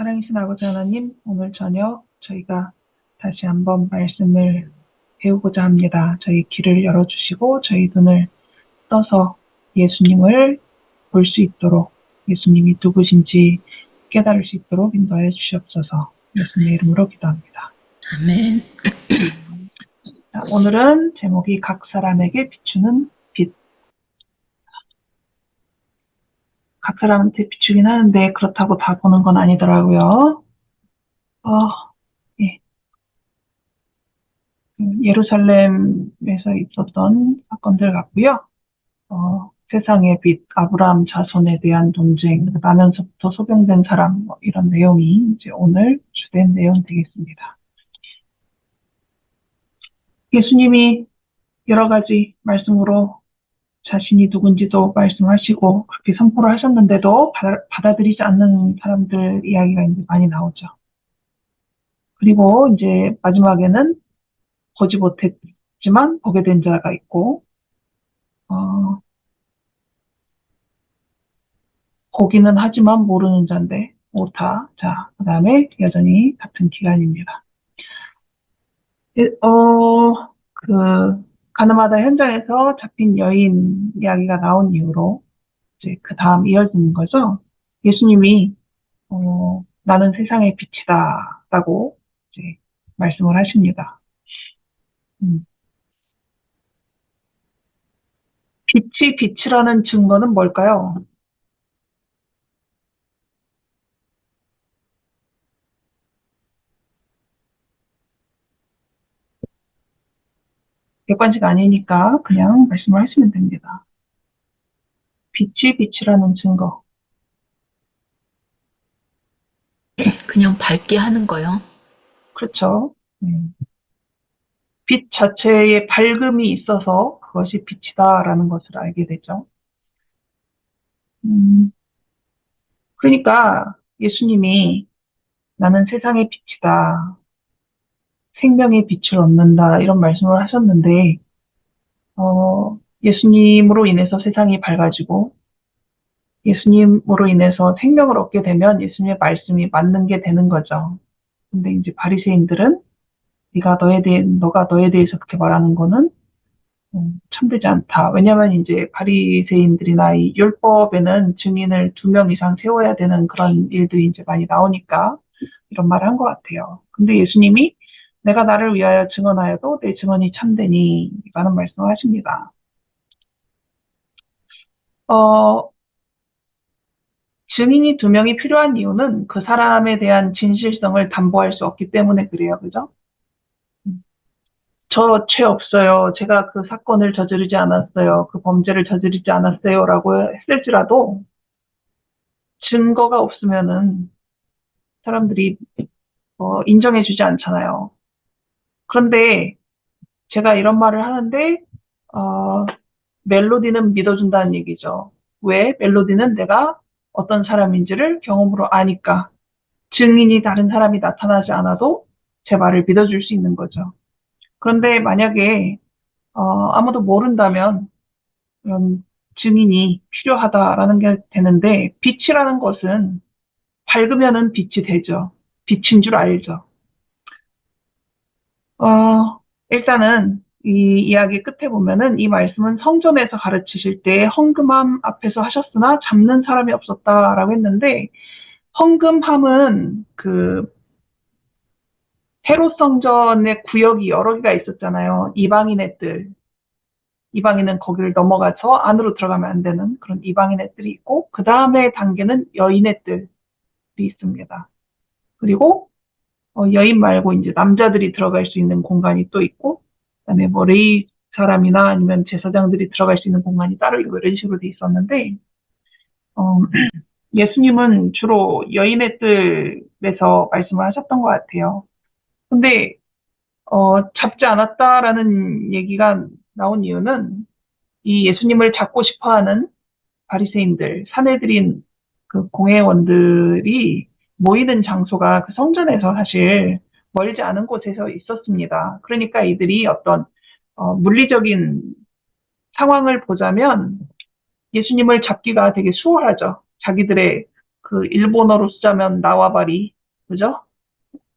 사랑이신 아버지 하나님, 오늘 저녁 저희가 다시 한번 말씀을 배우고자 합니다. 저희 귀를 열어주시고 저희 눈을 떠서 예수님을 볼 수 있도록, 예수님이 누구신지 깨달을 수 있도록 인도하여 주시옵소서. 예수님의 이름으로 기도합니다. 아멘. 자, 오늘은 제목이 각 사람에게 비추는 빛. 각 사람한테 비추긴 하는데 그렇다고 다 보는 건 아니더라고요. 예. 예루살렘에서 있었던 사건들 같고요. 세상의 빛, 아브라함 자손에 대한 논쟁, 나면서부터 소병된 사람, 이런 내용이 이제 오늘 주된 내용 되겠습니다. 예수님이 여러 가지 말씀으로 자신이 누군지도 말씀하시고 그렇게 선포를 하셨는데도 받아들이지 않는 사람들 이야기가 이제 많이 나오죠. 그리고 이제 마지막에는 보지 못했지만 보게 된 자가 있고, 보기는 하지만 모르는 자인데 오타. 자, 그 다음에 여전히 같은 기간입니다. 가늠하다 현장에서 잡힌 여인 이야기가 나온 이후로 이제 그 다음 이어지는 거죠. 예수님이 나는 세상의 빛이다라고 이제 말씀을 하십니다. 빛이 빛이라는 증거는 뭘까요? 객관식 아니니까 그냥 말씀을 하시면 됩니다. 빛이 빛이라는 증거. 그냥 밝게 하는 거요. 그렇죠. 빛 자체에 밝음이 있어서 그것이 빛이다라는 것을 알게 되죠. 그러니까 예수님이 나는 세상의 빛이다, 생명의 빛을 얻는다 이런 말씀을 하셨는데 예수님으로 인해서 세상이 밝아지고 예수님으로 인해서 생명을 얻게 되면 예수님의 말씀이 맞는 게 되는 거죠. 근데 이제 바리새인들은 너가 너에 대해서 그렇게 말하는 거는 참되지 않다. 왜냐하면 이제 바리새인들이나 이 율법에는 증인을 2명 이상 세워야 되는 그런 일들이 이제 많이 나오니까 이런 말을 한 것 같아요. 근데 예수님이 내가 나를 위하여 증언하여도 내 증언이 참되니 라는 말씀을 하십니다. 증인이 2명이 필요한 이유는 그 사람에 대한 진실성을 담보할 수 없기 때문에 그래요. 그죠? 저 죄 없어요. 제가 그 사건을 저지르지 않았어요. 그 범죄를 저지르지 않았어요. 라고 했을지라도 증거가 없으면은 사람들이 인정해주지 않잖아요. 그런데 제가 이런 말을 하는데 멜로디는 믿어준다는 얘기죠. 왜? 멜로디는 내가 어떤 사람인지를 경험으로 아니까 증인이 다른 사람이 나타나지 않아도 제 말을 믿어줄 수 있는 거죠. 그런데 만약에 아무도 모른다면 그런 증인이 필요하다라는 게 되는데 빛이라는 것은 밝으면은 빛이 되죠. 빛인 줄 알죠. 일단은 이 이야기 끝에 보면은 이 말씀은 성전에서 가르치실 때 헌금함 앞에서 하셨으나 잡는 사람이 없었다라고 했는데 헌금함은 그 헤롯 성전의 구역이 여러 개가 있었잖아요. 이방인은 거기를 넘어가서 안으로 들어가면 안 되는 그런 이방인 애들이 있고 그 다음에 단계는 여인 애들이 있습니다. 그리고 여인 말고 이제 남자들이 들어갈 수 있는 공간이 또 있고 그다음에 뭐 레이 사람이나 아니면 제사장들이 들어갈 수 있는 공간이 따로 있고 이런 식으로 돼 있었는데 예수님은 주로 여인의 뜰에서 말씀을 하셨던 것 같아요. 근데 잡지 않았다라는 얘기가 나온 이유는 이 예수님을 잡고 싶어하는 바리새인들, 사내들인 그 공회원들이 모이는 장소가 그 성전에서 사실 멀지 않은 곳에서 있었습니다. 그러니까 이들이 어떤 물리적인 상황을 보자면 예수님을 잡기가 되게 수월하죠. 자기들의 그 일본어로 쓰자면 나와바리, 그죠?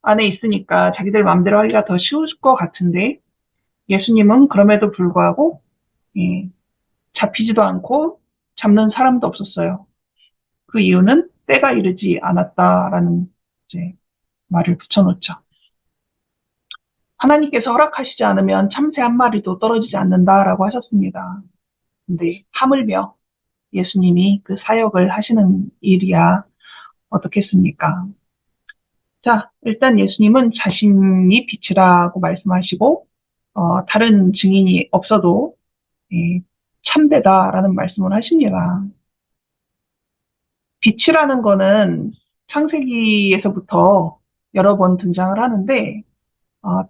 안에 있으니까 자기들 마음대로 하기가 더 쉬울 것 같은데 예수님은 그럼에도 불구하고 예, 잡히지도 않고 잡는 사람도 없었어요. 그 이유는 때가 이르지 않았다라는 이제 말을 붙여놓죠. 하나님께서 허락하시지 않으면 참새 한 마리도 떨어지지 않는다라고 하셨습니다. 근데 하물며 예수님이 그 사역을 하시는 일이야 어떻겠습니까? 자, 일단 예수님은 자신이 빛이라고 말씀하시고 다른 증인이 없어도 예, 참되다라는 말씀을 하십니다. 빛이라는 거는 창세기에서부터 여러 번 등장을 하는데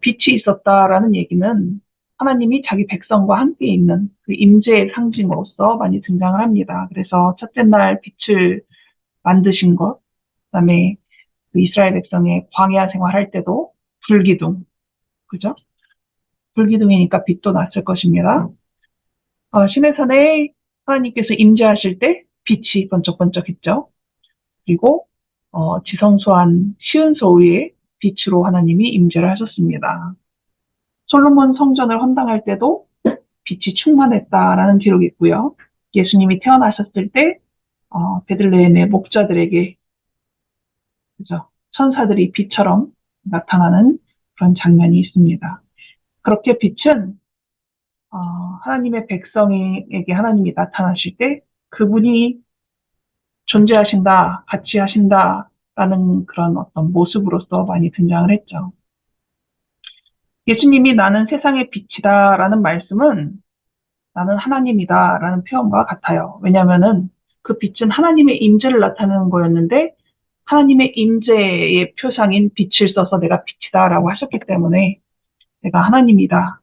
빛이 있었다라는 얘기는 하나님이 자기 백성과 함께 있는 그 임재의 상징으로서 많이 등장을 합니다. 그래서 첫째 날 빛을 만드신 것, 그다음에 그 이스라엘 백성의 광야 생활할 때도 불기둥, 그죠? 불기둥이니까 빛도 났을 것입니다. 시내산에 하나님께서 임재하실 때 빛이 번쩍번쩍했죠. 그리고 지성소한 시은소 위에 빛으로 하나님이 임재를 하셨습니다. 솔로몬 성전을 헌당할 때도 빛이 충만했다라는 기록이 있고요. 예수님이 태어나셨을 때 베들레헴의 목자들에게 그죠? 천사들이 빛처럼 나타나는 그런 장면이 있습니다. 그렇게 빛은 하나님의 백성에게 하나님이 나타나실 때 그분이 존재하신다, 같이 하신다라는 그런 어떤 모습으로서 많이 등장을 했죠. 예수님이 나는 세상의 빛이다라는 말씀은 나는 하나님이다라는 표현과 같아요. 왜냐하면은 그 빛은 하나님의 임재를 나타내는 거였는데 하나님의 임재의 표상인 빛을 써서 내가 빛이다라고 하셨기 때문에 내가 하나님이다라는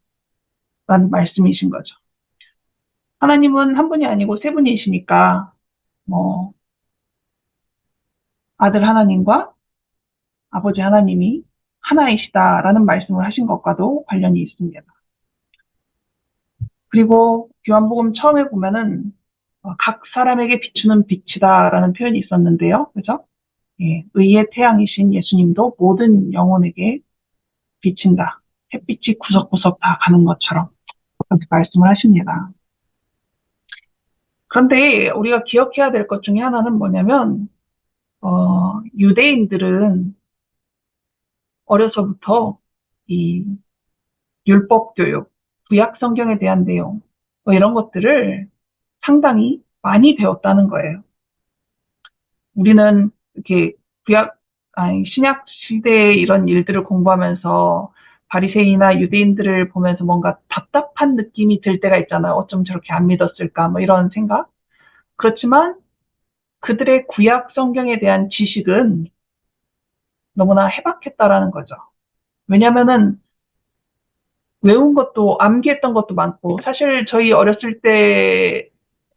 말씀이신 거죠. 하나님은 한 분이 아니고 세 분이시니까 뭐 아들 하나님과 아버지 하나님이 하나이시다라는 말씀을 하신 것과도 관련이 있습니다. 그리고 요한복음 처음에 보면은 각 사람에게 비추는 빛이다라는 표현이 있었는데요. 그죠? 예, 의의 태양이신 예수님도 모든 영혼에게 비친다. 햇빛이 구석구석 다 가는 것처럼 그렇게 말씀을 하십니다. 그런데 우리가 기억해야 될 것 중에 하나는 뭐냐면 유대인들은 어려서부터 이 율법 교육, 구약 성경에 대한 내용 뭐 이런 것들을 상당히 많이 배웠다는 거예요. 우리는 이렇게 신약 시대의 이런 일들을 공부하면서 바리새인이나 유대인들을 보면서 뭔가 답답한 느낌이 들 때가 있잖아요. 어쩜 저렇게 안 믿었을까 뭐 이런 생각. 그렇지만 그들의 구약 성경에 대한 지식은 너무나 해박했다라는 거죠. 왜냐면은 외운 것도 암기했던 것도 많고 사실 저희 어렸을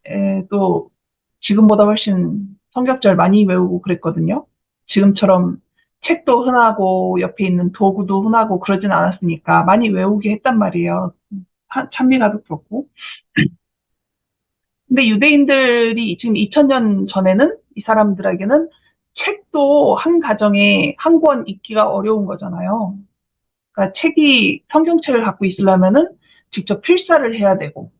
때에도 지금보다 훨씬 성경절 많이 외우고 그랬거든요. 지금처럼 책도 흔하고 옆에 있는 도구도 흔하고 그러진 않았으니까 많이 외우게 했단 말이에요. 찬미가도 그렇고. 근데 유대인들이 지금 2000년 전에는 이 사람들에게는 책도 한 가정에 한 권 읽기가 어려운 거잖아요. 그러니까 성경책을 갖고 있으려면은 직접 필사를 해야 되고,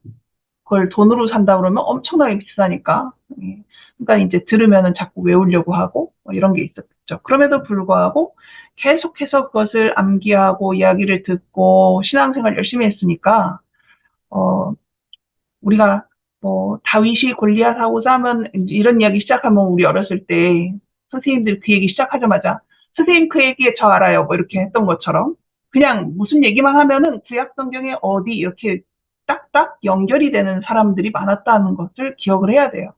그걸 돈으로 산다 그러면 엄청나게 비싸니까. 예. 그러니까 이제 들으면은 자꾸 외우려고 하고 뭐 이런 게 있었죠. 그럼에도 불구하고 계속해서 그것을 암기하고 이야기를 듣고 신앙생활 열심히 했으니까 우리가 뭐 다윗이 골리앗하고 싸면 이런 이야기 시작하면 우리 어렸을 때 선생님들 그 얘기 시작하자마자 선생님 그 얘기 저 알아요 뭐 이렇게 했던 것처럼 그냥 무슨 얘기만 하면은 구약 성경에 어디 이렇게 딱딱 연결이 되는 사람들이 많았다는 것을 기억을 해야 돼요.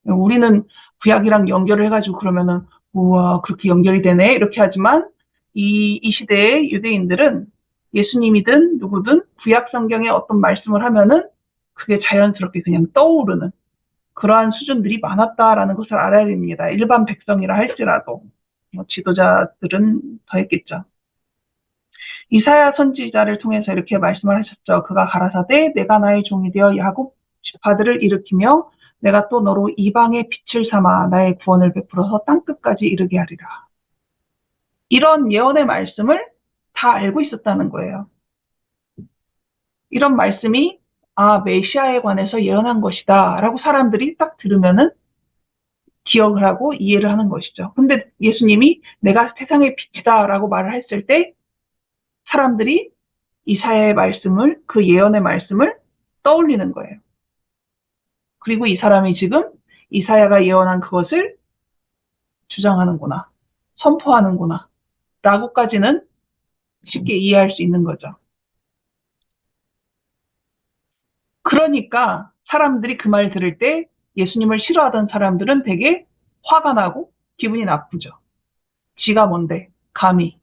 우리는 구약이랑 연결을 해가지고 그러면은 우와 그렇게 연결이 되네 이렇게 하지만 이 시대의 유대인들은 예수님이든 누구든 구약 성경에 어떤 말씀을 하면은 그게 자연스럽게 그냥 떠오르는 그러한 수준들이 많았다라는 것을 알아야 됩니다. 일반 백성이라 할지라도 뭐 지도자들은 더 했겠죠. 이사야 선지자를 통해서 이렇게 말씀을 하셨죠. 그가 가라사대 내가 나의 종이 되어 야곱 지파들을 일으키며 내가 또 너로 이방의 빛을 삼아 나의 구원을 베풀어서 땅끝까지 이르게 하리라. 이런 예언의 말씀을 다 알고 있었다는 거예요. 이런 말씀이 메시아에 관해서 예언한 것이다 라고 사람들이 딱 들으면은 기억을 하고 이해를 하는 것이죠. 근데 예수님이 내가 세상의 빛이다 라고 말을 했을 때 사람들이 이사야의 말씀을, 그 예언의 말씀을 떠올리는 거예요. 그리고 이 사람이 지금 이사야가 예언한 그것을 주장하는구나, 선포하는구나 라고까지는 쉽게 이해할 수 있는 거죠. 그러니까 사람들이 그 말 들을 때 예수님을 싫어하던 사람들은 되게 화가 나고 기분이 나쁘죠. 지가 뭔데 감히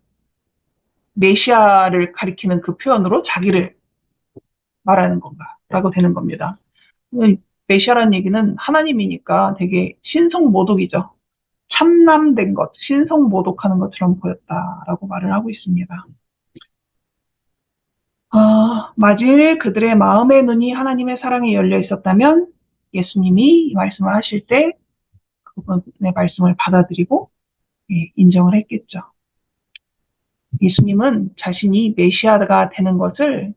메시아를 가리키는 그 표현으로 자기를 말하는 건가 라고 되는 겁니다. 메시아라는 얘기는 하나님이니까 되게 신성모독이죠. 참남된 것, 신성모독하는 것처럼 보였다라고 말을 하고 있습니다. 만일 그들의 마음의 눈이 하나님의 사랑에 열려 있었다면 예수님이 이 말씀을 하실 때 그분의 말씀을 받아들이고 인정을 했겠죠. 예수님은 자신이 메시아가 되는 것을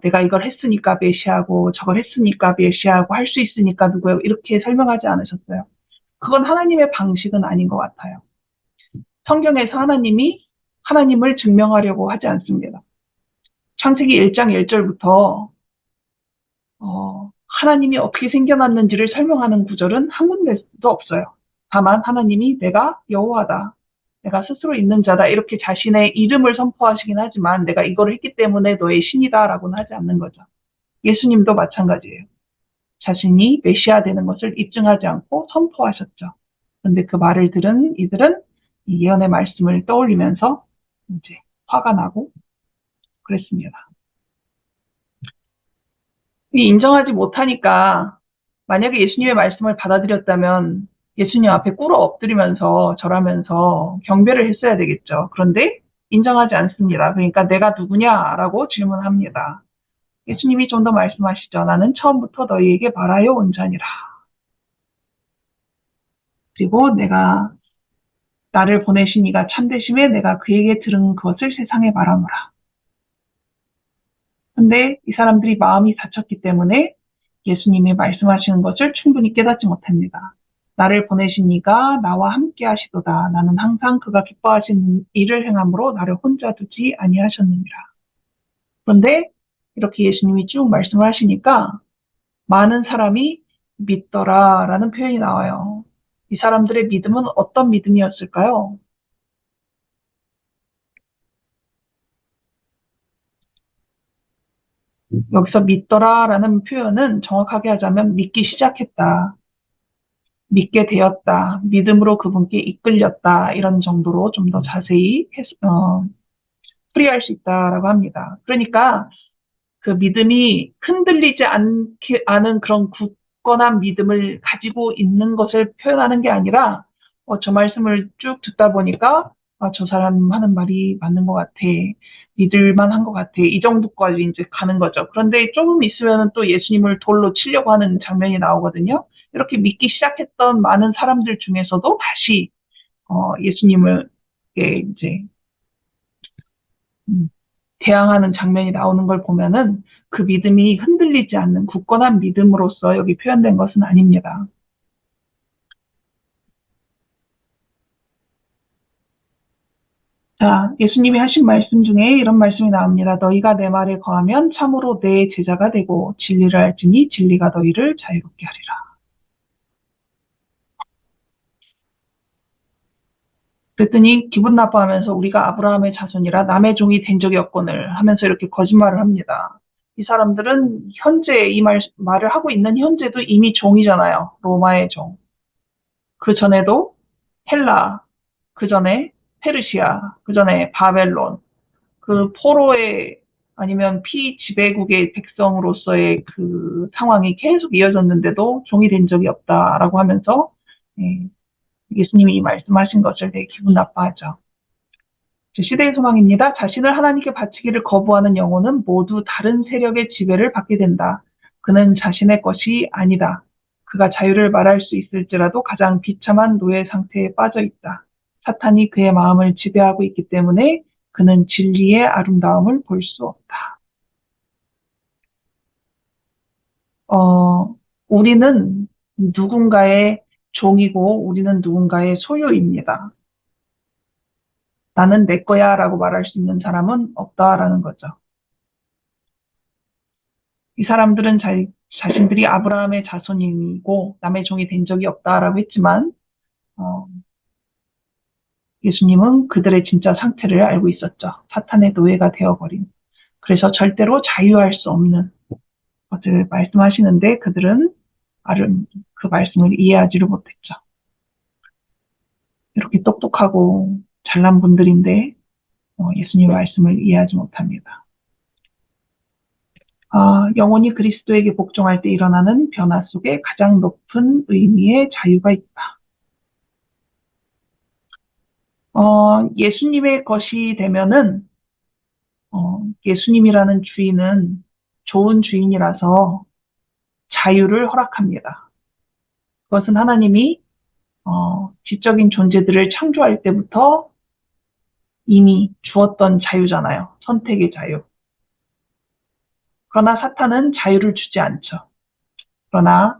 내가 이걸 했으니까 메시아고 저걸 했으니까 메시아고 할 수 있으니까 누구예요 이렇게 설명하지 않으셨어요. 그건 하나님의 방식은 아닌 것 같아요. 성경에서 하나님이 하나님을 증명하려고 하지 않습니다. 창세기 1장 1절부터 하나님이 어떻게 생겨났는지를 설명하는 구절은 한 군데도 없어요. 다만 하나님이 내가 여호와다, 내가 스스로 있는 자다 이렇게 자신의 이름을 선포하시긴 하지만 내가 이걸 했기 때문에 너의 신이다 라고는 하지 않는 거죠. 예수님도 마찬가지예요. 자신이 메시아 되는 것을 입증하지 않고 선포하셨죠. 그런데 그 말을 들은 이들은 이 예언의 말씀을 떠올리면서 이제 화가 나고 그랬습니다. 인정하지 못하니까 만약에 예수님의 말씀을 받아들였다면 예수님 앞에 꿇어 엎드리면서 절하면서 경배를 했어야 되겠죠. 그런데 인정하지 않습니다. 그러니까 내가 누구냐라고 질문합니다. 예수님이 좀 더 말씀하시죠. 나는 처음부터 너희에게 말하여 온 자니라. 그리고 내가 나를 보내신 이가 참되심에 내가 그에게 들은 것을 세상에 말하노라. 근데 이 사람들이 마음이 다쳤기 때문에 예수님이 말씀하시는 것을 충분히 깨닫지 못합니다. 나를 보내신 이가 나와 함께 하시도다. 나는 항상 그가 기뻐하시는 일을 행함으로 나를 혼자 두지 아니하셨느니라. 그런데 이렇게 예수님이 쭉 말씀을 하시니까 많은 사람이 믿더라라는 표현이 나와요. 이 사람들의 믿음은 어떤 믿음이었을까요? 여기서 믿더라라는 표현은 정확하게 하자면 믿기 시작했다, 믿게 되었다, 믿음으로 그분께 이끌렸다 이런 정도로 좀 더 자세히 풀이할 수 있다라고 합니다. 그러니까 그 믿음이 흔들리지 않은 그런 굳건한 믿음을 가지고 있는 것을 표현하는 게 아니라 저 말씀을 쭉 듣다 보니까 저 사람 하는 말이 맞는 것 같아. 믿을만 한 것 같아. 이 정도까지 이제 가는 거죠. 그런데 조금 있으면 또 예수님을 돌로 치려고 하는 장면이 나오거든요. 이렇게 믿기 시작했던 많은 사람들 중에서도 다시 예수님을 이제 대항하는 장면이 나오는 걸 보면은 그 믿음이 흔들리지 않는 굳건한 믿음으로서 여기 표현된 것은 아닙니다. 자, 예수님이 하신 말씀 중에 이런 말씀이 나옵니다. 너희가 내 말에 거하면 참으로 내 제자가 되고 진리를 알지니 진리가 너희를 자유롭게 하리라. 그랬더니 기분 나빠하면서 우리가 아브라함의 자손이라 남의 종이 된 적이 없거늘 하면서 이렇게 거짓말을 합니다. 이 사람들은 현재 이 말을 하고 있는 현재도 이미 종이잖아요. 로마의 종. 그 전에도 헬라, 그 전에 페르시아, 그 전에 바벨론, 그 포로의 아니면 피지배국의 백성으로서의 그 상황이 계속 이어졌는데도 종이 된 적이 없다라고 하면서 예수님이 말씀하신 것을 되게 기분 나빠하죠. 시대의 소망입니다. 자신을 하나님께 바치기를 거부하는 영혼은 모두 다른 세력의 지배를 받게 된다. 그는 자신의 것이 아니다. 그가 자유를 말할 수 있을지라도 가장 비참한 노예 상태에 빠져 있다. 사탄이 그의 마음을 지배하고 있기 때문에 그는 진리의 아름다움을 볼 수 없다. 우리는 누군가의 종이고 우리는 누군가의 소유입니다. 나는 내 거야 라고 말할 수 있는 사람은 없다라는 거죠. 이 사람들은 자신들이 아브라함의 자손이고 남의 종이 된 적이 없다라고 했지만 예수님은 그들의 진짜 상태를 알고 있었죠. 사탄의 노예가 되어버린. 그래서 절대로 자유할 수 없는 것을 말씀하시는데 그들은 그 말씀을 이해하지를 못했죠. 이렇게 똑똑하고 잘난 분들인데 예수님 말씀을 이해하지 못합니다. 영혼이 그리스도에게 복종할 때 일어나는 변화 속에 가장 높은 의미의 자유가 있다. 예수님의 것이 되면은 예수님이라는 주인은 좋은 주인이라서 자유를 허락합니다. 그것은 하나님이 지적인 존재들을 창조할 때부터 이미 주었던 자유잖아요. 선택의 자유. 그러나 사탄은 자유를 주지 않죠. 그러나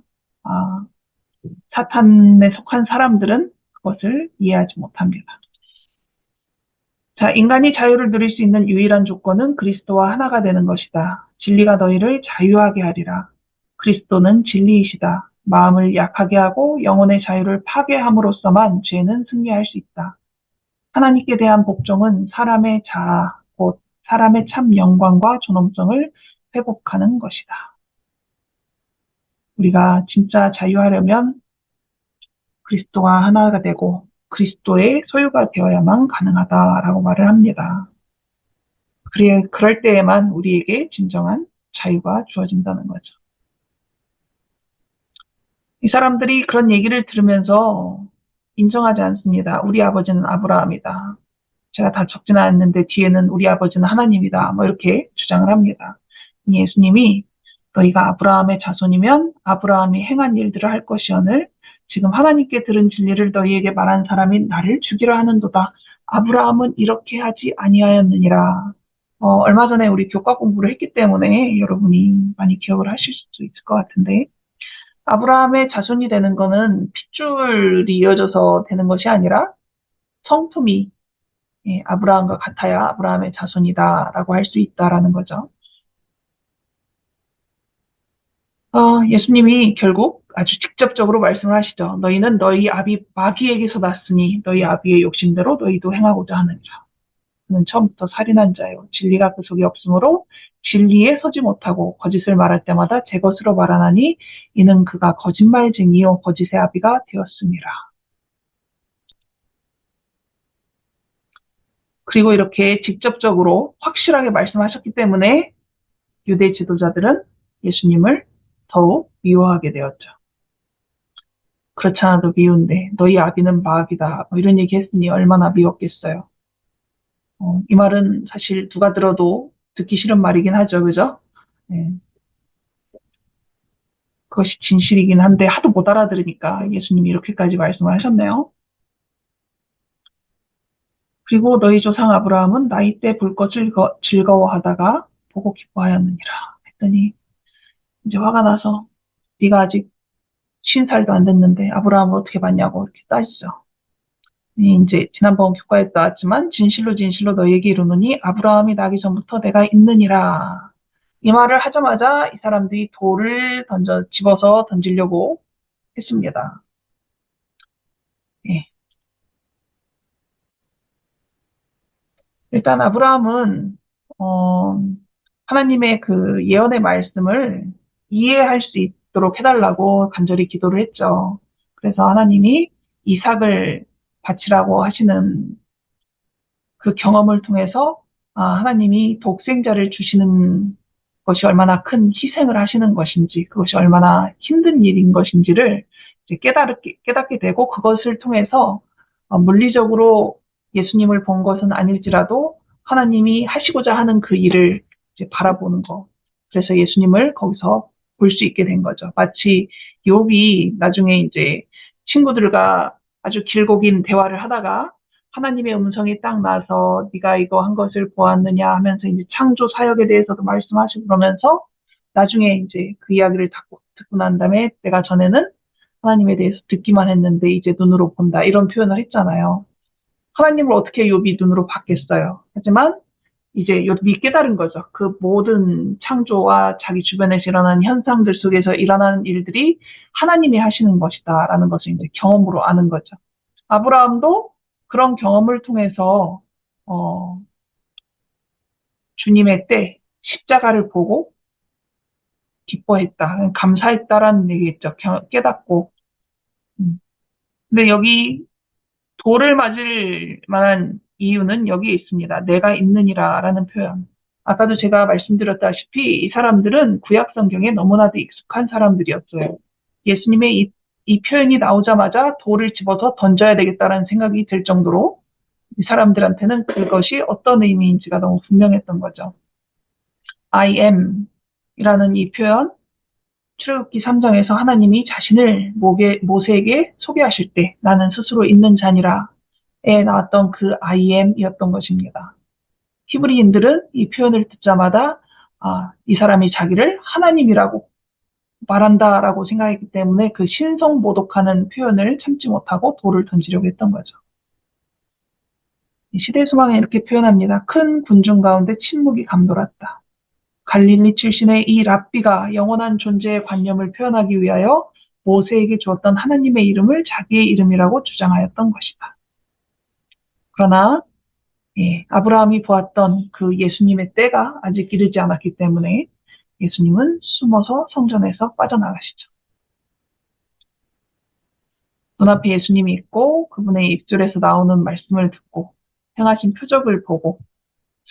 사탄에 속한 사람들은 그것을 이해하지 못합니다. 자, 인간이 자유를 누릴 수 있는 유일한 조건은 그리스도와 하나가 되는 것이다. 진리가 너희를 자유하게 하리라. 그리스도는 진리이시다. 마음을 약하게 하고 영혼의 자유를 파괴함으로써만 죄는 승리할 수 있다. 하나님께 대한 복종은 사람의 자아, 곧 사람의 참 영광과 존엄성을 회복하는 것이다. 우리가 진짜 자유하려면 그리스도와 하나가 되고 그리스도의 소유가 되어야만 가능하다라고 말을 합니다. 그럴 때에만 우리에게 진정한 자유가 주어진다는 거죠. 이 사람들이 그런 얘기를 들으면서 인정하지 않습니다. 우리 아버지는 아브라함이다. 제가 다 적지는 않는데 뒤에는 우리 아버지는 하나님이다. 이렇게 주장을 합니다. 예수님이 너희가 아브라함의 자손이면 아브라함이 행한 일들을 할 것이오늘 지금 하나님께 들은 진리를 너희에게 말한 사람이 나를 죽이려 하는도다. 아브라함은 이렇게 하지 아니하였느니라. 얼마 전에 우리 교과 공부를 했기 때문에 여러분이 많이 기억을 하실 수도 있을 것 같은데 아브라함의 자손이 되는 거는 핏줄이 이어져서 되는 것이 아니라 성품이 아브라함과 같아야 아브라함의 자손이다라고 할 수 있다라는 거죠. 예수님이 결국 아주 직접적으로 말씀을 하시죠. 너희는 너희 아비 마귀에게서 났으니 너희 아비의 욕심대로 너희도 행하고자 하느니라. 그는 처음부터 살인한 자요. 진리가 그 속에 없으므로 진리에 서지 못하고 거짓을 말할 때마다 제 것으로 말하나니 이는 그가 거짓말쟁이요 거짓의 아비가 되었습니다. 그리고 이렇게 직접적으로 확실하게 말씀하셨기 때문에 유대 지도자들은 예수님을 더욱 미워하게 되었죠. 그렇지 않아도 미운데 너희 아비는 마귀다 이런 얘기 했으니 얼마나 미웠겠어요. 이 말은 사실 누가 들어도 듣기 싫은 말이긴 하죠. 그죠? 네. 그것이 진실이긴 한데 하도 못 알아들으니까 예수님이 이렇게까지 말씀을 하셨네요. 그리고 너희 조상 아브라함은 나이 때 볼 것을 즐거워하다가 보고 기뻐하였느니라 했더니 이제 화가 나서 네가 아직 50살도 안 됐는데 아브라함을 어떻게 봤냐고 이렇게 따지죠. 이제 지난번 교과에도 나왔지만 진실로 진실로 너희에게 이르노니 아브라함이 나기 전부터 내가 있느니라. 이 말을 하자마자 이 사람들이 돌을 집어서 던지려고 했습니다. 예. 일단 아브라함은 하나님의 그 예언의 말씀을 이해할 수 있도록 해달라고 간절히 기도를 했죠. 그래서 하나님이 이삭을 바치라고 하시는 그 경험을 통해서 하나님이 독생자를 주시는 것이 얼마나 큰 희생을 하시는 것인지 그것이 얼마나 힘든 일인 것인지를 이제 깨닫게 되고 그것을 통해서 물리적으로 예수님을 본 것은 아닐지라도 하나님이 하시고자 하는 그 일을 이제 바라보는 것. 그래서 예수님을 거기서 볼 수 있게 된 거죠. 마치 욥이 나중에 이제 친구들과 아주 길고 긴 대화를 하다가 하나님의 음성이 딱 나서 네가 이거 한 것을 보았느냐 하면서 이제 창조 사역에 대해서도 말씀하시고 그러면서 나중에 이제 그 이야기를 듣고 난 다음에 내가 전에는 하나님에 대해서 듣기만 했는데 이제 눈으로 본다 이런 표현을 했잖아요. 하나님을 어떻게 욥이 눈으로 봤겠어요. 하지만 이제 욥이 깨달은 거죠. 그 모든 창조와 자기 주변에서 일어나는 현상들 속에서 일어나는 일들이 하나님이 하시는 것이다라는 것을 이제 경험으로 아는 거죠. 아브라함도 그런 경험을 통해서 어, 주님의 때 십자가를 보고 기뻐했다, 감사했다라는 얘기겠죠. 깨닫고. 근데 여기 돌을 맞을 만한 이유는 여기에 있습니다. 내가 있느니라라는 표현. 아까도 제가 말씀드렸다시피 이 사람들은 구약 성경에 너무나도 익숙한 사람들이었어요. 예수님의 이 표현이 나오자마자 돌을 집어서 던져야 되겠다라는 생각이 들 정도로 이 사람들한테는 그것이 어떤 의미인지가 너무 분명했던 거죠. I am 이라는 이 표현, 출애굽기 3장에서 하나님이 자신을 모세에게 소개하실 때 나는 스스로 있는 자니라 에 나왔던 그 I am이었던 것입니다. 히브리인들은 이 표현을 듣자마자 이 사람이 자기를 하나님이라고 말한다라고 생각했기 때문에 그 신성모독하는 표현을 참지 못하고 돌을 던지려고 했던 거죠. 시대수망에 이렇게 표현합니다. 큰 군중 가운데 침묵이 감돌았다. 갈릴리 출신의 이 랍비가 영원한 존재의 관념을 표현하기 위하여 모세에게 주었던 하나님의 이름을 자기의 이름이라고 주장하였던 것이다. 그러나 아브라함이 보았던 그 예수님의 때가 아직 이르지 않았기 때문에 예수님은 숨어서 성전에서 빠져나가시죠. 눈앞에 예수님이 있고 그분의 입술에서 나오는 말씀을 듣고 행하신 표적을 보고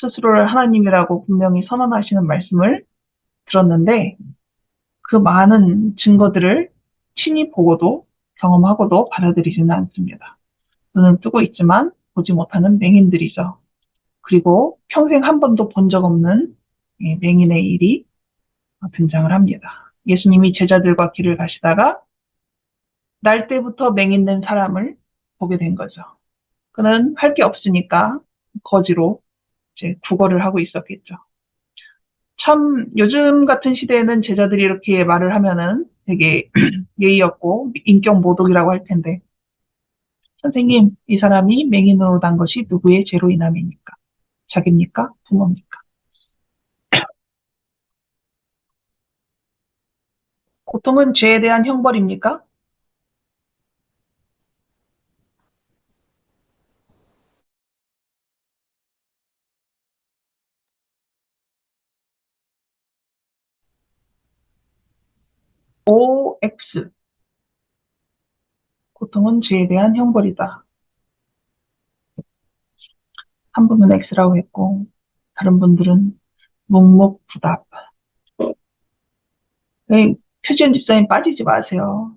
스스로를 하나님이라고 분명히 선언하시는 말씀을 들었는데 그 많은 증거들을 친히 보고도 경험하고도 받아들이지는 않습니다. 눈은 뜨고 있지만 보지 못하는 맹인들이죠. 그리고 평생 한 번도 본 적 없는 맹인의 일이 등장을 합니다. 예수님이 제자들과 길을 가시다가 날 때부터 맹인된 사람을 보게 된 거죠. 그는 할 게 없으니까 거지로 이제 구걸을 하고 있었겠죠. 참 요즘 같은 시대에는 제자들이 이렇게 말을 하면은 되게 예의 없고 인격 모독이라고 할 텐데 선생님, 이 사람이 맹인으로 난 것이 누구의 죄로 인함입니까? 자기입니까? 부모입니까? 고통은 죄에 대한 형벌입니까? OX. 고통은 죄에 대한 형벌이다. 한 분은 X라고 했고, 다른 분들은 묵묵부답. 표지연 집사님 빠지지 마세요.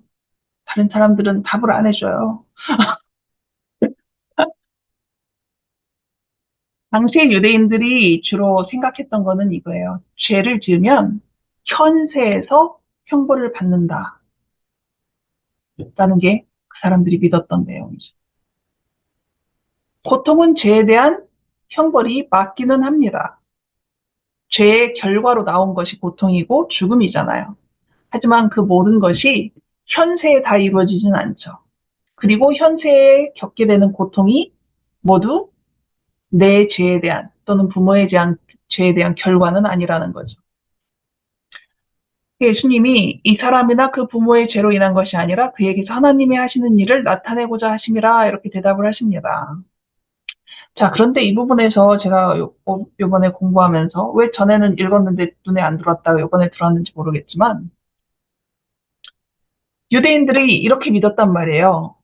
다른 사람들은 답을 안 해줘요. 당시의 유대인들이 주로 생각했던 거는 이거예요. 죄를 지으면 현세에서 형벌을 받는다. 라는 게 그 사람들이 믿었던 내용이죠. 고통은 죄에 대한 형벌이 맞기는 합니다. 죄의 결과로 나온 것이 고통이고 죽음이잖아요. 하지만 그 모든 것이 현세에 다 이루어지진 않죠. 그리고 현세에 겪게 되는 고통이 모두 내 죄에 대한 또는 부모에 대한 죄에 대한 결과는 아니라는 거죠. 예수님이 이 사람이나 그 부모의 죄로 인한 것이 아니라 그에게서 하나님이 하시는 일을 나타내고자 하심이라 이렇게 대답을 하십니다. 자, 그런데 이 부분에서 제가 요번에 공부하면서 왜 전에는 읽었는데 눈에 안 들어왔다가 요번에 들어왔는지 모르겠지만 유대인들이 이렇게 믿었단 말이에요.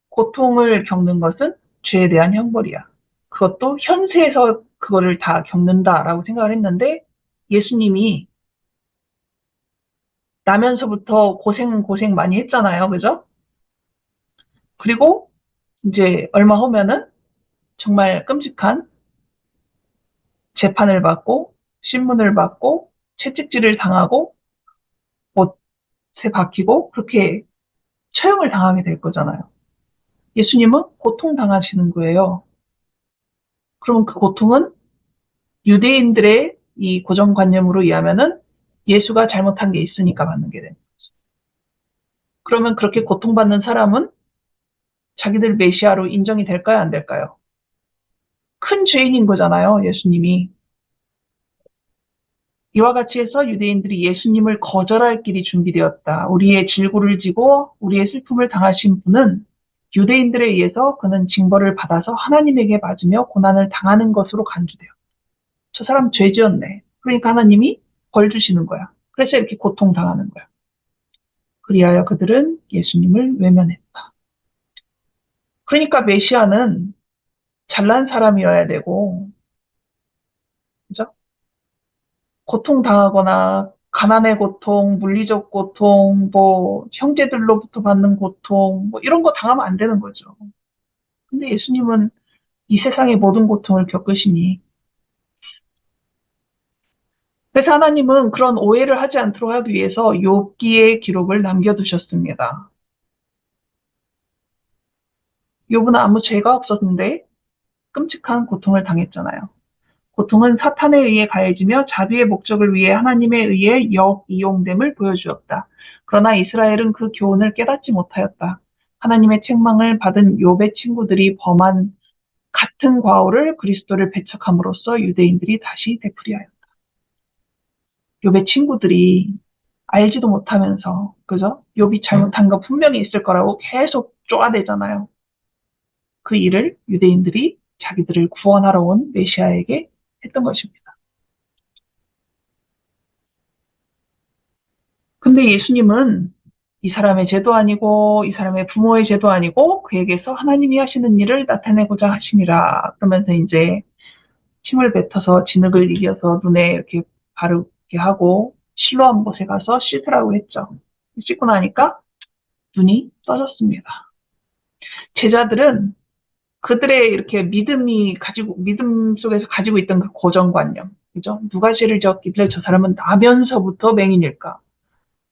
고통을 겪는 것은 죄에 대한 형벌이야. 그것도 현세에서 그거를 다 겪는다라고 생각을 했는데 예수님이 나면서부터 고생 많이 했잖아요. 그죠? 그리고 이제 얼마 후면은 정말 끔찍한 재판을 받고 신문을 받고 채찍질을 당하고 박히고 그렇게 처형을 당하게 될 거잖아요. 예수님은 고통당하시는 거예요. 그러면 그 고통은 유대인들의 이 고정관념으로 의하면은 예수가 잘못한 게 있으니까 받는 게 됩니다. 그러면 그렇게 고통받는 사람은 자기들 메시아로 인정이 될까요? 안 될까요? 큰 죄인인 거잖아요, 예수님이. 이와 같이 해서 유대인들이 예수님을 거절할 길이 준비되었다. 우리의 질고를 지고 우리의 슬픔을 당하신 분은 유대인들에 의해서 그는 징벌을 받아서 하나님에게 맞으며 고난을 당하는 것으로 간주돼요. 저 사람 죄 지었네. 그러니까 하나님이 벌 주시는 거야. 그래서 이렇게 고통당하는 거야. 그리하여 그들은 예수님을 외면했다. 그러니까 메시아는 잘난 사람이어야 되고, 그죠? 고통당하거나 가난의 고통, 물리적 고통, 뭐 형제들로부터 받는 고통, 뭐 이런 거 당하면 안 되는 거죠. 근데 예수님은 이 세상의 모든 고통을 겪으시니, 그래서 하나님은 그런 오해를 하지 않도록 하기 위해서 욥기의 기록을 남겨두셨습니다. 욥은 아무 죄가 없었는데 끔찍한 고통을 당했잖아요. 고통은 사탄에 의해 가해지며 자비의 목적을 위해 하나님에 의해 역이용됨을 보여주었다. 그러나 이스라엘은 그 교훈을 깨닫지 못하였다. 하나님의 책망을 받은 욥의 친구들이 범한 같은 과오를 그리스도를 배척함으로써 유대인들이 다시 되풀이하였다. 욥의 친구들이 알지도 못하면서, 그죠? 욥이 잘못한 거 분명히 있을 거라고 계속 쪼아대잖아요. 그 일을 유대인들이 자기들을 구원하러 온 메시아에게 했던 것입니다. 근데 예수님은 이 사람의 죄도 아니고 이 사람의 부모의 죄도 아니고 그에게서 하나님이 하시는 일을 나타내고자 하시니라. 그러면서 이제 침을 뱉어서 진흙을 이겨서 눈에 이렇게 바르게 하고 실로암 곳에 가서 씻으라고 했죠. 씻고 나니까 눈이 떠졌습니다. 제자들은 그들의 이렇게 믿음 속에서 가지고 있던 그 고정관념, 그죠? 누가 죄를 지었길래 저 사람은 나면서부터 맹인일까?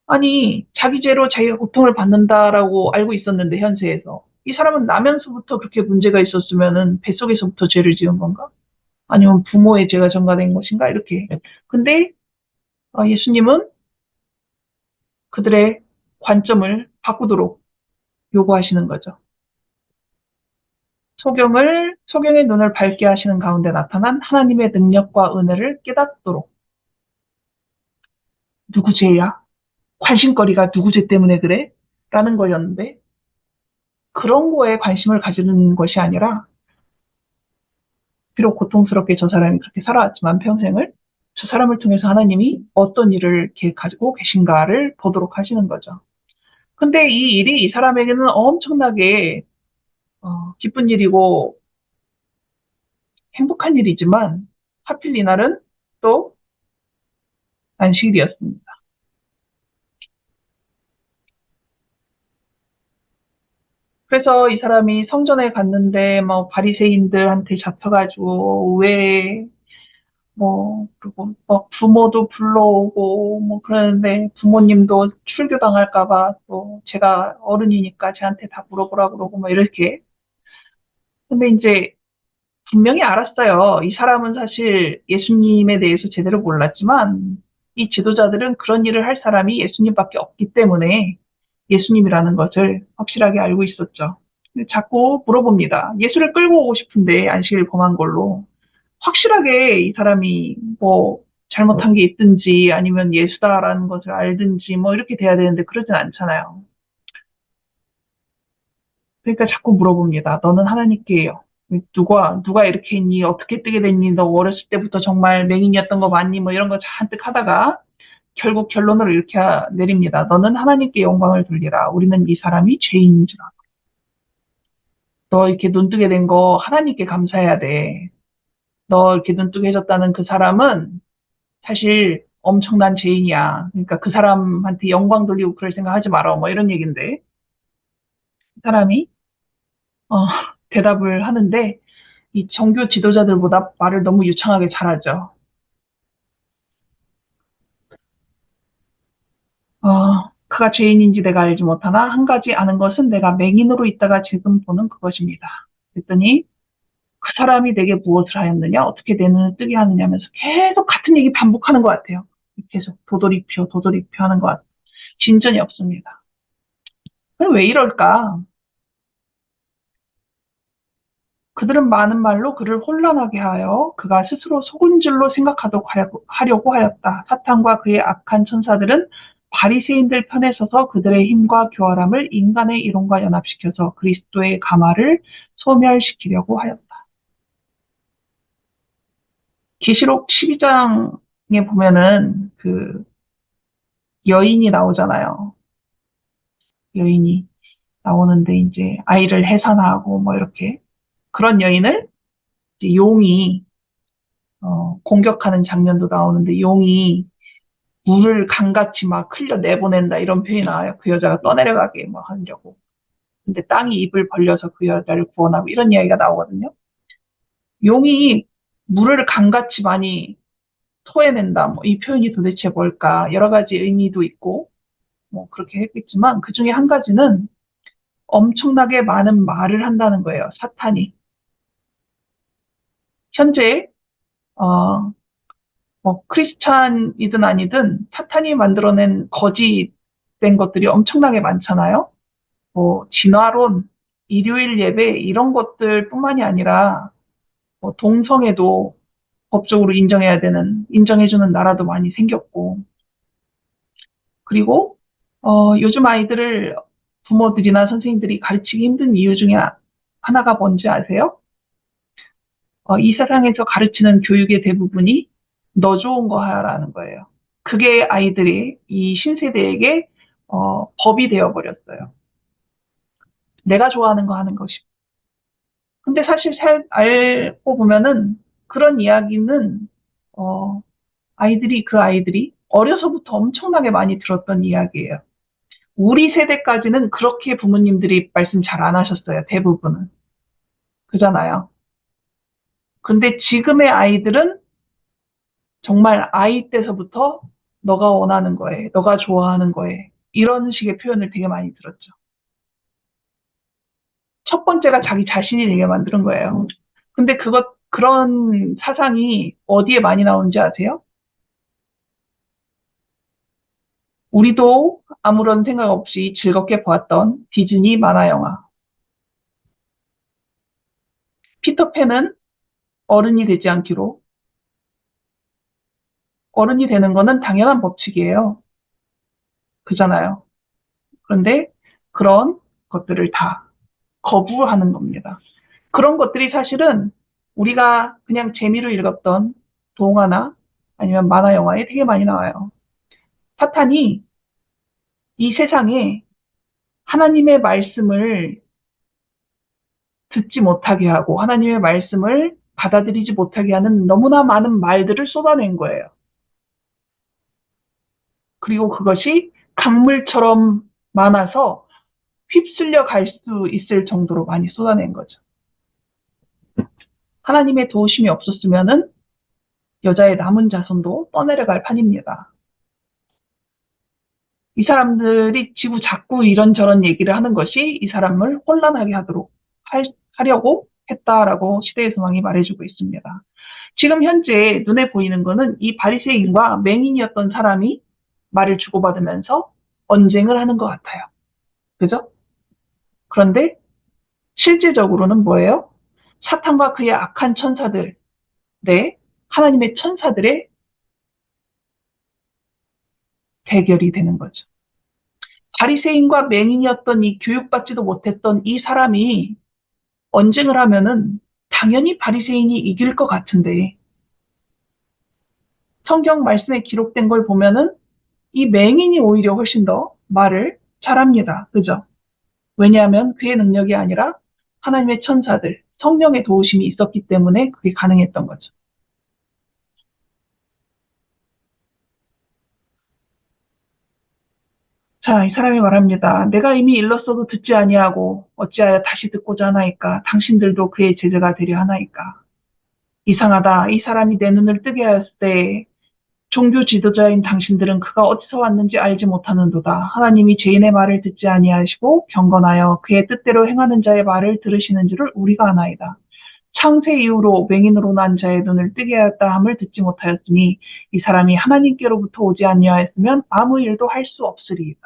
아니, 자기 죄로 자기가 고통을 받는다라고 알고 있었는데, 현세에서. 이 사람은 나면서부터 그렇게 문제가 있었으면은 뱃속에서부터 죄를 지은 건가? 아니면 부모의 죄가 전가된 것인가? 이렇게. 근데 예수님은 그들의 관점을 바꾸도록 요구하시는 거죠. 소경의 눈을 밝게 하시는 가운데 나타난 하나님의 능력과 은혜를 깨닫도록. 누구 죄야? 관심거리가 누구 죄 때문에 그래? 라는 거였는데, 그런 거에 관심을 가지는 것이 아니라, 비록 고통스럽게 저 사람이 그렇게 살아왔지만 평생을 저 사람을 통해서 하나님이 어떤 일을 계획하고 계신가를 보도록 하시는 거죠. 근데 이 일이 이 사람에게는 엄청나게 기쁜 일이고 행복한 일이지만 하필 이날은 또 안식일이었습니다. 그래서 이 사람이 성전에 갔는데 뭐 바리새인들한테 잡혀가지고 왜 그리고 뭐 부모도 불러오고 뭐 그러는데 부모님도 출교당할까봐 또 제가 어른이니까 저한테 다 물어보라 그러고 뭐 이렇게. 근데 이제 분명히 알았어요. 이 사람은 사실 예수님에 대해서 제대로 몰랐지만 이 지도자들은 그런 일을 할 사람이 예수님밖에 없기 때문에 예수님이라는 것을 확실하게 알고 있었죠. 자꾸 물어봅니다. 예수를 끌고 오고 싶은데 안식일 범한 걸로. 확실하게 이 사람이 뭐 잘못한 게 있든지 아니면 예수다라는 것을 알든지 뭐 이렇게 돼야 되는데 그러진 않잖아요. 그러니까 자꾸 물어봅니다. 너는 하나님께요. 누가 이렇게 했니? 어떻게 뜨게 됐니? 너 어렸을 때부터 정말 맹인이었던 거 맞니? 뭐 이런 거 잔뜩 하다가 결국 결론으로 이렇게 내립니다. 너는 하나님께 영광을 돌리라. 우리는 이 사람이 죄인인 줄 알아. 너 이렇게 눈 뜨게 된 거 하나님께 감사해야 돼. 너 이렇게 눈 뜨게 해줬다는 그 사람은 사실 엄청난 죄인이야. 그러니까 그 사람한테 영광 돌리고 그럴 생각 하지 마라. 뭐 이런 얘기인데 그 사람이 어, 대답을 하는데 이 종교 지도자들보다 말을 너무 유창하게 잘하죠. 그가 죄인인지 내가 알지 못하나 한 가지 아는 것은 내가 맹인으로 있다가 지금 보는 그것입니다. 그랬더니 그 사람이 내게 무엇을 하였느냐? 어떻게 내 눈을 뜨게 하느냐 하면서 계속 같은 얘기 반복하는 것 같아요. 계속 도돌이표, 도돌이표 하는 것 같아요. 진전이 없습니다. 그럼 왜 이럴까? 그들은 많은 말로 그를 혼란하게 하여 그가 스스로 속은 줄로 생각하도록 하려고 하였다. 사탄과 그의 악한 천사들은 바리새인들 편에 서서 그들의 힘과 교활함을 인간의 이론과 연합시켜서 그리스도의 가마를 소멸시키려고 하였다. 계시록 12장에 보면은 그 여인이 나오잖아요. 여인이 나오는데 이제 아이를 해산하고 뭐 이렇게 그런 여인을 이제 용이 공격하는 장면도 나오는데 용이 물을 강같이 막 흘려 내보낸다 이런 표현이 나와요. 그 여자가 떠내려가게 뭐 하려고. 근데 땅이 입을 벌려서 그 여자를 구원하고 이런 이야기가 나오거든요. 용이 물을 강같이 많이 토해낸다. 뭐 이 표현이 도대체 뭘까? 여러 가지 의미도 있고 뭐 그렇게 했겠지만 그 중에 한 가지는 엄청나게 많은 말을 한다는 거예요. 사탄이. 현재 어, 뭐 크리스찬이든 아니든 사탄이 만들어낸 거짓된 것들이 엄청나게 많잖아요. 뭐 진화론, 일요일 예배 이런 것들뿐만이 아니라 뭐 동성애도 법적으로 인정해주는 나라도 많이 생겼고 그리고 요즘 아이들을 부모들이나 선생님들이 가르치기 힘든 이유 중에 하나가 뭔지 아세요? 이 세상에서 가르치는 교육의 대부분이 너 좋은 거 하라는 거예요. 그게 아이들이 이 신세대에게 법이 되어버렸어요. 내가 좋아하는 거 하는 것이. 근데 사실 알고 보면은 그런 이야기는 어, 그 아이들이 어려서부터 엄청나게 많이 들었던 이야기예요. 우리 세대까지는 그렇게 부모님들이 말씀 잘 안 하셨어요. 대부분은. 그잖아요. 근데 지금의 아이들은 정말 아이 때서부터 너가 원하는 거에, 너가 좋아하는 거에 이런 식의 표현을 되게 많이 들었죠. 첫 번째가 자기 자신이 되게 만드는 거예요. 근데 그런 사상이 어디에 많이 나오는지 아세요? 우리도 아무런 생각 없이 즐겁게 보았던 디즈니 만화 영화. 피터팬은 어른이 되지 않기로 어른이 되는 거는 당연한 법칙이에요. 그잖아요. 그런데 그런 것들을 다 거부하는 겁니다. 그런 것들이 사실은 우리가 그냥 재미로 읽었던 동화나 아니면 만화 영화에 되게 많이 나와요. 사탄이 이 세상에 하나님의 말씀을 듣지 못하게 하고 하나님의 말씀을 받아들이지 못하게 하는 너무나 많은 말들을 쏟아낸 거예요. 그리고 그것이 강물처럼 많아서 휩쓸려 갈 수 있을 정도로 많이 쏟아낸 거죠. 하나님의 도우심이 없었으면은 여자의 남은 자손도 떠내려갈 판입니다. 이 사람들이 지구 자꾸 이런저런 얘기를 하는 것이 이 사람을 혼란하게 하려고 했다라고 시대의 소망이 말해주고 있습니다. 지금 현재 눈에 보이는 것은 이 바리새인과 맹인이었던 사람이 말을 주고받으면서 언쟁을 하는 것 같아요. 그죠? 그런데 실질적으로는 뭐예요? 사탄과 그의 악한 천사들, 네, 하나님의 천사들의 대결이 되는 거죠. 바리새인과 맹인이었던 이 교육받지도 못했던 이 사람이 언쟁을 하면은 당연히 바리새인이 이길 것 같은데 성경 말씀에 기록된 걸 보면은 이 맹인이 오히려 훨씬 더 말을 잘합니다. 그죠? 왜냐하면 그의 능력이 아니라 하나님의 천사들, 성령의 도우심이 있었기 때문에 그게 가능했던 거죠. 자, 이 사람이 말합니다. 내가 이미 일렀어도 듣지 아니하고 어찌하여 다시 듣고자 하나이까? 당신들도 그의 제자가 되려 하나이까? 이상하다. 이 사람이 내 눈을 뜨게 하였을 때 종교 지도자인 당신들은 그가 어디서 왔는지 알지 못하는도다. 하나님이 죄인의 말을 듣지 아니하시고 경건하여 그의 뜻대로 행하는 자의 말을 들으시는 줄을 우리가 아나이다. 창세 이후로 맹인으로 난 자의 눈을 뜨게 하였다 함을 듣지 못하였으니 이 사람이 하나님께로부터 오지 아니하였으면 아무 일도 할 수 없으리이다.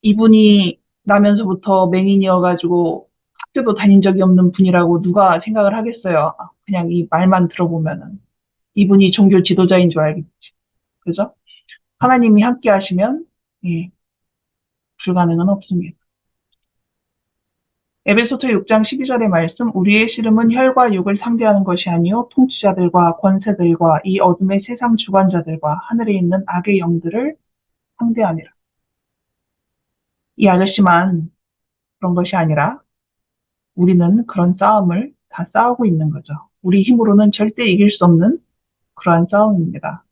이분이 나면서부터 맹인이어가지고 학교도 다닌 적이 없는 분이라고 누가 생각을 하겠어요. 그냥 이 말만 들어보면은. 이분이 종교 지도자인 줄 알겠지. 그죠? 하나님이 함께 하시면, 예, 불가능은 없습니다. 에베소서 6장 12절의 말씀, 우리의 씨름은 혈과 육을 상대하는 것이 아니요 통치자들과 권세들과 이 어둠의 세상 주관자들과 하늘에 있는 악의 영들을 상대하니라. 이 아저씨만 그런 것이 아니라 우리는 그런 싸움을 다 싸우고 있는 거죠. 우리 힘으로는 절대 이길 수 없는 그러한 싸움입니다.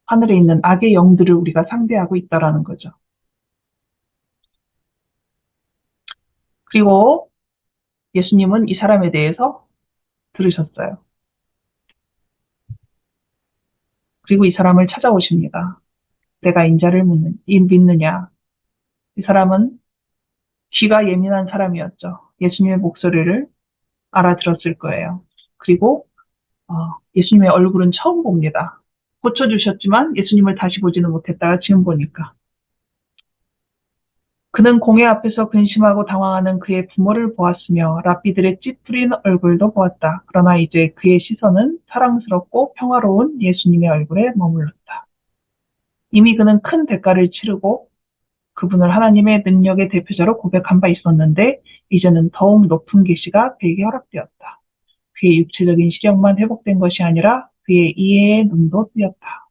하늘에 있는 악의 영들을 우리가 상대하고 있다라는 거죠. 그리고 예수님은 이 사람에 대해서 들으셨어요. 그리고 이 사람을 찾아오십니다. 내가 인자를 믿느냐. 이 사람은 귀가 예민한 사람이었죠. 예수님의 목소리를 알아들었을 거예요. 그리고 예수님의 얼굴은 처음 봅니다. 고쳐주셨지만 예수님을 다시 보지는 못했다가 지금 보니까. 그는 공회 앞에서 근심하고 당황하는 그의 부모를 보았으며 랍비들의 찌푸린 얼굴도 보았다. 그러나 이제 그의 시선은 사랑스럽고 평화로운 예수님의 얼굴에 머물렀다. 이미 그는 큰 대가를 치르고 그분을 하나님의 능력의 대표자로 고백한 바 있었는데 이제는 더욱 높은 계시가 그에게 허락되었다. 그의 육체적인 시력만 회복된 것이 아니라 그의 이해의 눈도 뜨였다.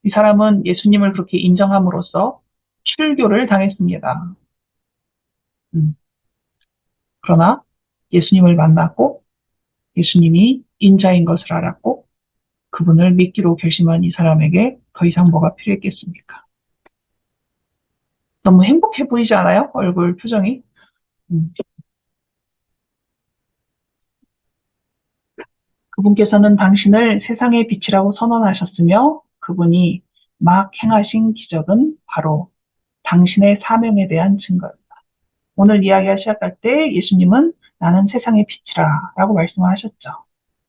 이 사람은 예수님을 그렇게 인정함으로써 출교를 당했습니다. 그러나 예수님을 만났고 예수님이 인자인 것을 알았고 그분을 믿기로 결심한 이 사람에게 더 이상 뭐가 필요했겠습니까? 너무 행복해 보이지 않아요? 얼굴 표정이. 그분께서는 당신을 세상의 빛이라고 선언하셨으며 그분이 막 행하신 기적은 바로 당신의 사명에 대한 증거입니다. 오늘 이야기가 시작할 때 예수님은 나는 세상의 빛이라 라고 말씀하셨죠.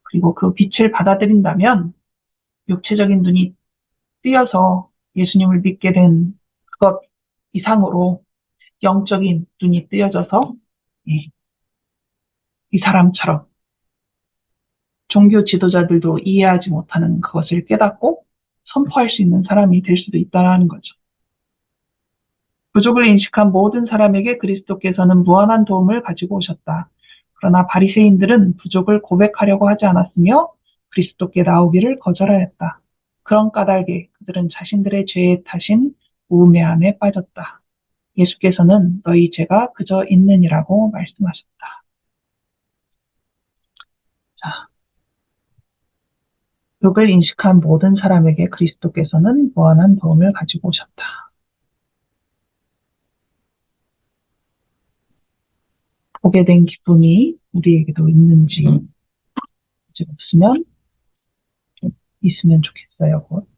그리고 그 빛을 받아들인다면 육체적인 눈이 뜨여서 예수님을 믿게 된 그것 이상으로 영적인 눈이 뜨여져서 이 사람처럼 종교 지도자들도 이해하지 못하는 그것을 깨닫고 선포할 수 있는 사람이 될 수도 있다는 거죠. 부족을 인식한 모든 사람에게 그리스도께서는 무한한 도움을 가지고 오셨다. 그러나 바리새인들은 부족을 고백하려고 하지 않았으며 그리스도께 나오기를 거절하였다. 그런 까닭에 그들은 자신들의 죄에 타신 우매함에 빠졌다. 예수께서는 너희 죄가 그저 있느니라고 말씀하셨다. 자, 부족을 인식한 모든 사람에게 그리스도께서는 무한한 도움을 가지고 오셨다. 보게 된 기쁨이 우리에게도 있는지 아직 없으면 좀 있으면 좋겠어요. 곧.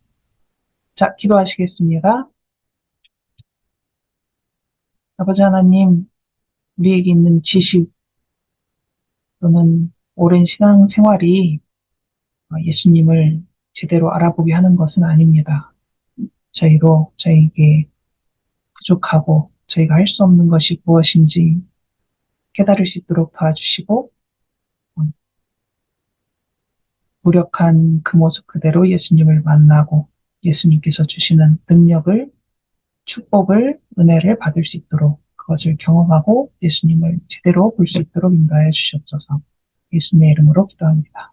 자, 기도하시겠습니다. 아버지 하나님, 우리에게 있는 지식 또는 오랜 신앙 생활이 예수님을 제대로 알아보게 하는 것은 아닙니다. 저희에게 부족하고 저희가 할 수 없는 것이 무엇인지 깨달을 수 있도록 도와주시고 무력한 그 모습 그대로 예수님을 만나고 예수님께서 주시는 능력을, 축복을, 은혜를 받을 수 있도록 그것을 경험하고 예수님을 제대로 볼 수 있도록 인도하여 주시옵소서. 예수님의 이름으로 기도합니다.